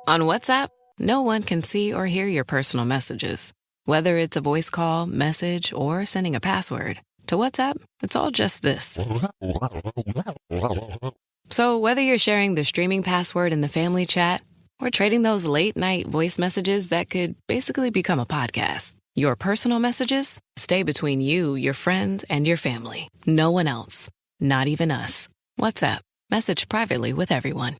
On WhatsApp, no one can see or hear your personal messages. Whether it's a voice call, message, or sending a password. To WhatsApp, it's all just this. So whether you're sharing the streaming password in the family chat or trading those late-night voice messages that could basically become a podcast, your personal messages stay between you, your friends, and your family. No one else. Not even us. WhatsApp. Message privately with everyone.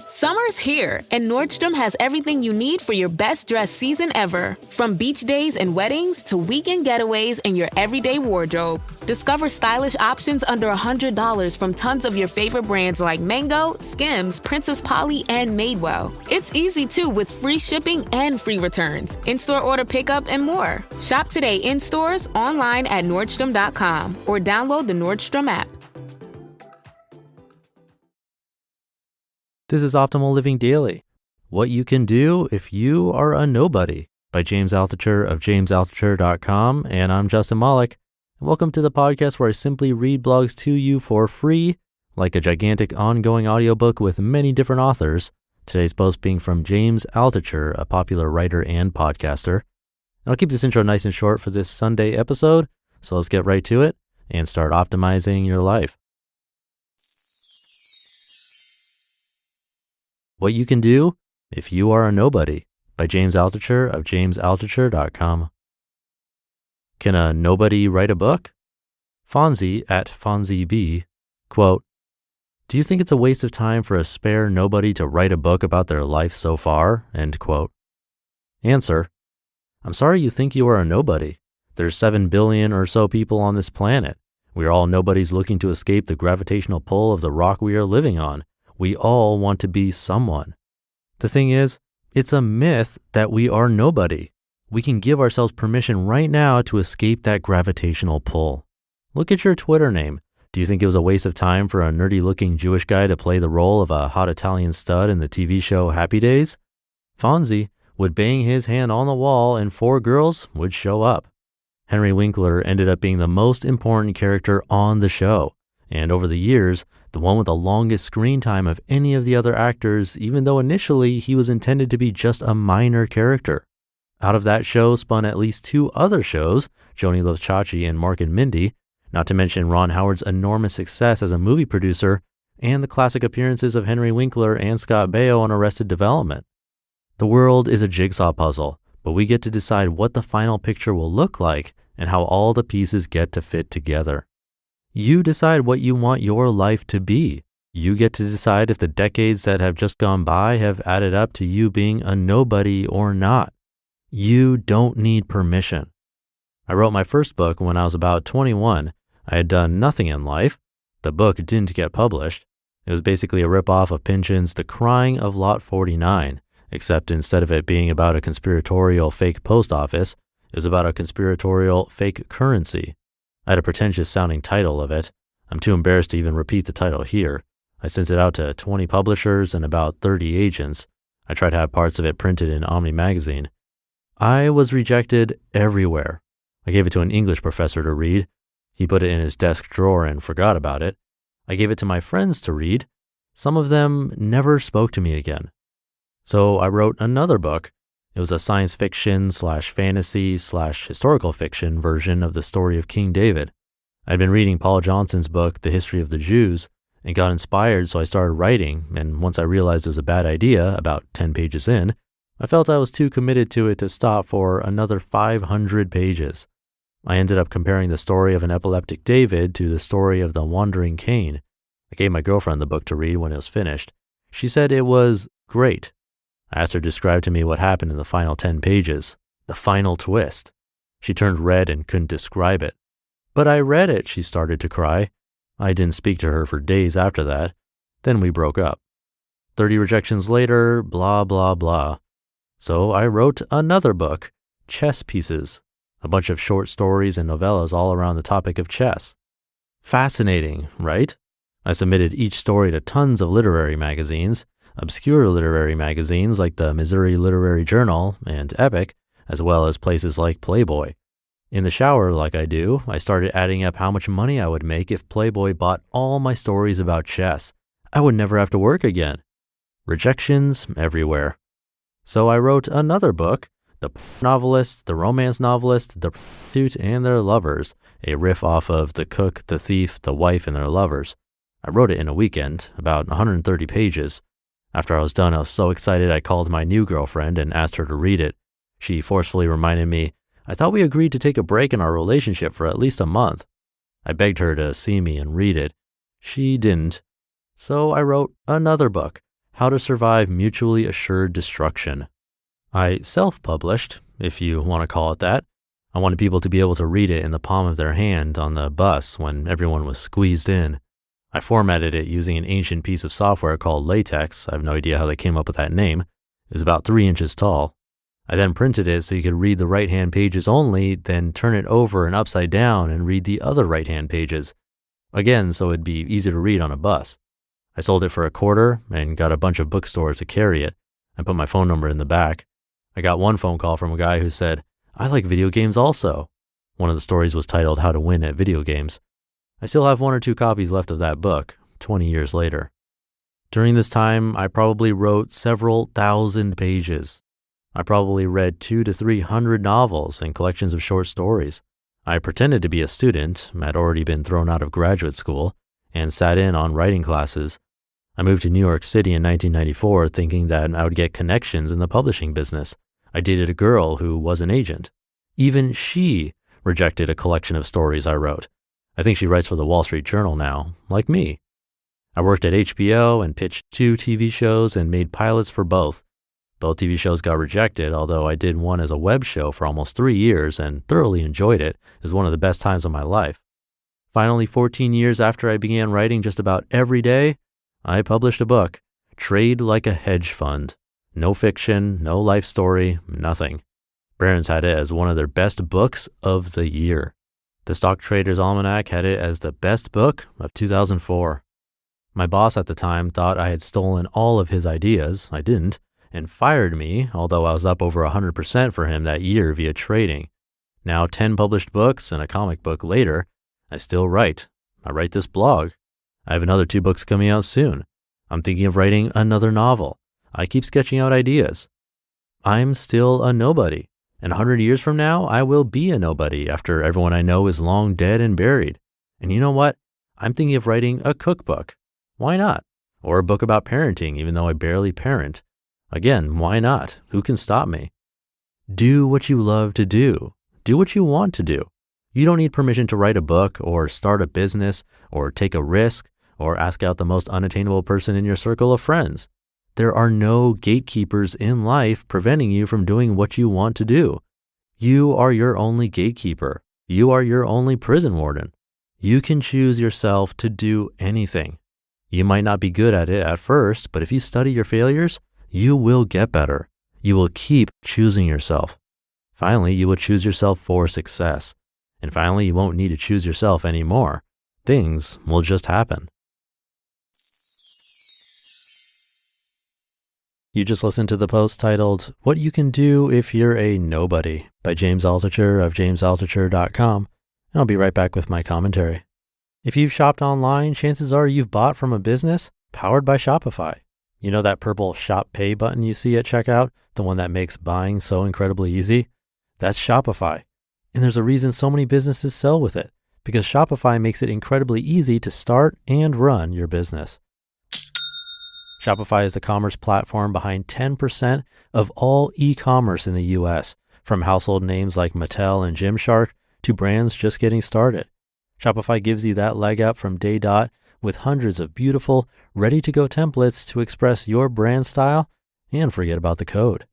Summer's here, and Nordstrom has everything you need for your best dress season ever. From beach days and weddings to weekend getaways and your everyday wardrobe. Discover stylish options under $100 from tons of your favorite brands like Mango, Skims, Princess Polly, and Madewell. It's easy, too, with free shipping and free returns, in-store order pickup, and more. Shop today in stores, online at Nordstrom.com, or download the Nordstrom app. This is Optimal Living Daily, What You Can Do If You Are a Nobody by James Altucher of jamesaltucher.com, and I'm Justin Malik. And welcome to the podcast where I simply read blogs to you for free, like a gigantic ongoing audiobook with many different authors. Today's post being from James Altucher, a popular writer and podcaster. And I'll keep this intro nice and short for this Sunday episode, so let's get right to it and start optimizing your life. What You Can Do If You Are a Nobody by James Altucher of jamesaltucher.com. Can a nobody write a book? Fonzie at FonzieB, quote, "Do you think it's a waste of time for a spare nobody to write a book about their life so far?" End quote. Answer, I'm sorry you think you are a nobody. There's 7 billion or so people on this planet. We are all nobodies looking to escape the gravitational pull of the rock we are living on. We all want to be someone. The thing is, it's a myth that we are nobody. We can give ourselves permission right now to escape that gravitational pull. Look at your Twitter name. Do you think it was a waste of time for a nerdy-looking Jewish guy to play the role of a hot Italian stud in the TV show Happy Days? Fonzie would bang his hand on the wall and 4 girls would show up. Henry Winkler ended up being the most important character on the show, and over the years, the one with the longest screen time of any of the other actors, even though initially he was intended to be just a minor character. Out of that show spun at least 2 other shows, Joni Loves Chachi and Mark and Mindy, not to mention Ron Howard's enormous success as a movie producer, and the classic appearances of Henry Winkler and Scott Baio on Arrested Development. The world is a jigsaw puzzle, but we get to decide what the final picture will look like and how all the pieces get to fit together. You decide what you want your life to be. You get to decide if the decades that have just gone by have added up to you being a nobody or not. You don't need permission. I wrote my first book when I was about 21. I had done nothing in life. The book didn't get published. It was basically a ripoff of Pynchon's The Crying of Lot 49, except instead of it being about a conspiratorial fake post office, it was about a conspiratorial fake currency. I had a pretentious sounding title of it. I'm too embarrassed to even repeat the title here. I sent it out to 20 publishers and about 30 agents. I tried to have parts of it printed in Omni magazine. I was rejected everywhere. I gave it to an English professor to read. He put it in his desk drawer and forgot about it. I gave it to my friends to read. Some of them never spoke to me again. So I wrote another book. It was a science fiction / fantasy / historical fiction version of the story of King David. I'd been reading Paul Johnson's book, The History of the Jews, and got inspired, so I started writing, and once I realized it was a bad idea, about 10 pages in, I felt I was too committed to it to stop for another 500 pages. I ended up comparing the story of an epileptic David to the story of the wandering Cain. I gave my girlfriend the book to read when it was finished. She said it was great. I asked her to describe to me what happened in the final 10 pages, the final twist. She turned red and couldn't describe it. But I read it, she started to cry. I didn't speak to her for days after that. Then we broke up. 30 rejections later, blah, blah, blah. So I wrote another book, Chess Pieces, a bunch of short stories and novellas all around the topic of chess. Fascinating, right? I submitted each story to tons of literary magazines, obscure literary magazines like the Missouri Literary Journal and Epic, as well as places like Playboy. In the shower, like I do, I started adding up how much money I would make if Playboy bought all my stories about chess. I would never have to work again. Rejections everywhere. So I wrote another book, The Novelist, The Romance Novelist, The Prostitute, and Their Lovers, a riff off of The Cook, The Thief, The Wife, and Their Lovers. I wrote it in a weekend, about 130 pages. After I was done, I was so excited I called my new girlfriend and asked her to read it. She forcefully reminded me, I thought we agreed to take a break in our relationship for at least a month. I begged her to see me and read it. She didn't. So I wrote another book, How to Survive Mutually Assured Destruction. I self-published, if you want to call it that. I wanted people to be able to read it in the palm of their hand on the bus when everyone was squeezed in. I formatted it using an ancient piece of software called LaTeX. I have no idea how they came up with that name. It was about 3 inches tall. I then printed it so you could read the right-hand pages only, then turn it over and upside down and read the other right-hand pages. Again, so it'd be easy to read on a bus. I sold it for $0.25 and got a bunch of bookstores to carry it. I put my phone number in the back. I got one phone call from a guy who said, I like video games also. One of the stories was titled How to Win at Video Games. I still have 1 or 2 copies left of that book, 20 years later. During this time, I probably wrote several thousand pages. I probably read 200 to 300 novels and collections of short stories. I pretended to be a student, had already been thrown out of graduate school, and sat in on writing classes. I moved to New York City in 1994 thinking that I would get connections in the publishing business. I dated a girl who was an agent. Even she rejected a collection of stories I wrote. I think she writes for the Wall Street Journal now, like me. I worked at HBO and pitched 2 TV shows and made pilots for both. Both TV shows got rejected, although I did one as a web show for almost 3 years and thoroughly enjoyed it. It was one of the best times of my life. Finally, 14 years after I began writing just about every day, I published a book, Trade Like a Hedge Fund. No fiction, no life story, nothing. Barron's had it as one of their best books of the year. The Stock Traders Almanac had it as the best book of 2004. My boss at the time thought I had stolen all of his ideas. I didn't, and fired me, although I was up over 100% for him that year via trading. Now 10 published books and a comic book later, I still write. I write this blog. I have another 2 books coming out soon. I'm thinking of writing another novel. I keep sketching out ideas. I'm still a nobody. And 100 years from now, I will be a nobody after everyone I know is long dead and buried. And you know what? I'm thinking of writing a cookbook. Why not? Or a book about parenting, even though I barely parent. Again, why not? Who can stop me? Do what you love to do. Do what you want to do. You don't need permission to write a book or start a business or take a risk or ask out the most unattainable person in your circle of friends. There are no gatekeepers in life preventing you from doing what you want to do. You are your only gatekeeper. You are your only prison warden. You can choose yourself to do anything. You might not be good at it at first, but if you study your failures, you will get better. You will keep choosing yourself. Finally, you will choose yourself for success. And finally, you won't need to choose yourself anymore. Things will just happen. You just listened to the post titled, What You Can Do If You're a Nobody by James Altucher of jamesaltucher.com, and I'll be right back with my commentary. If you've shopped online, chances are you've bought from a business powered by Shopify. You know that purple Shop Pay button you see at checkout, the one that makes buying so incredibly easy? That's Shopify. And there's a reason so many businesses sell with it, because Shopify makes it incredibly easy to start and run your business. Shopify is the commerce platform behind 10% of all e-commerce in the US, from household names like Mattel and Gymshark to brands just getting started. Shopify gives you that leg up from day dot with hundreds of beautiful, ready-to-go templates to express your brand style and forget about the code.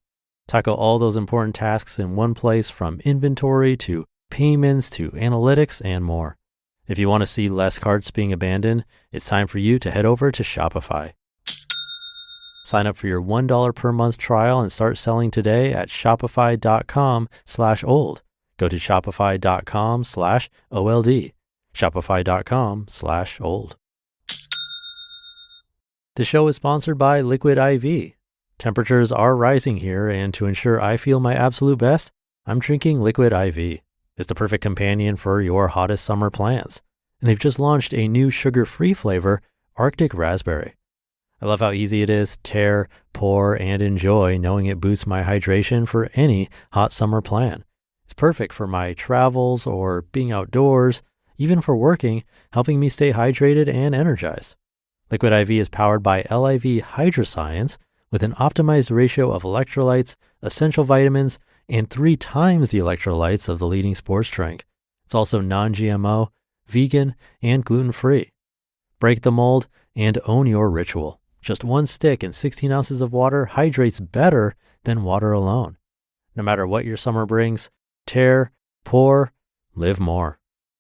Tackle all those important tasks in one place, from inventory to payments to analytics and more. If you want to see less carts being abandoned, it's time for you to head over to Shopify. Sign up for your $1 per month trial and start selling today at shopify.com/old. Go to shopify.com/OLD. Shopify.com/old. The show is sponsored by Liquid IV. Temperatures are rising here, and to ensure I feel my absolute best, I'm drinking Liquid IV. It's the perfect companion for your hottest summer plans. And they've just launched a new sugar-free flavor, Arctic Raspberry. I love how easy it is to tear, pour, and enjoy, knowing it boosts my hydration for any hot summer plan. It's perfect for my travels or being outdoors, even for working, helping me stay hydrated and energized. Liquid IV is powered by LIV Hydroscience with an optimized ratio of electrolytes, essential vitamins, and 3 times the electrolytes of the leading sports drink. It's also non-GMO, vegan, and gluten-free. Break the mold and own your ritual. Just 1 stick and 16 ounces of water hydrates better than water alone. No matter what your summer brings, tear, pour, live more.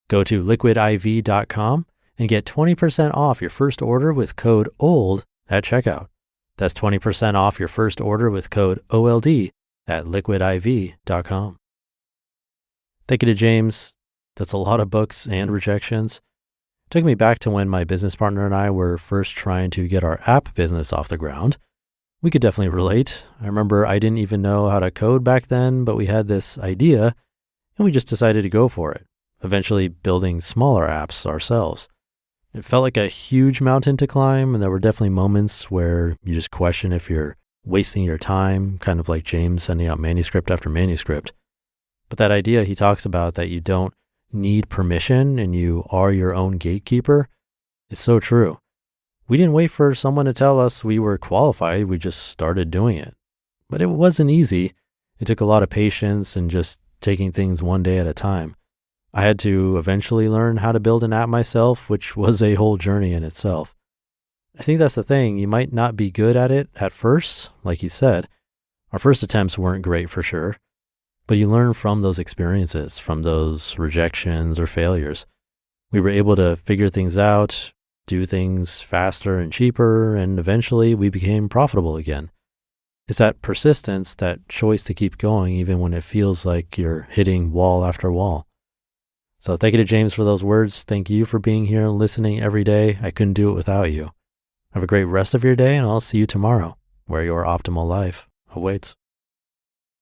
Go to liquidiv.com and get 20% off your first order with code OLD at checkout. That's 20% off your first order with code OLD at liquidiv.com. Thank you to James. That's a lot of books and rejections. Took me back to when my business partner and I were first trying to get our app business off the ground. We could definitely relate. I remember I didn't even know how to code back then, but we had this idea and we just decided to go for it, eventually building smaller apps ourselves. It felt like a huge mountain to climb, and there were definitely moments where you just question if you're wasting your time, kind of like James sending out manuscript after manuscript. But that idea he talks about, that you don't need permission and you are your own gatekeeper, is so true. We didn't wait for someone to tell us we were qualified. We just started doing it. But it wasn't easy. It took a lot of patience and just taking things one day at a time. I had to eventually learn how to build an app myself, which was a whole journey in itself. I think that's the thing. You might not be good at it at first, like he said. Our first attempts weren't great for sure, but you learn from those experiences, from those rejections or failures. We were able to figure things out, do things faster and cheaper, and eventually we became profitable again. It's that persistence, that choice to keep going even when it feels like you're hitting wall after wall. So thank you to James for those words. Thank you for being here and listening every day. I couldn't do it without you. Have a great rest of your day, and I'll see you tomorrow, where your optimal life awaits.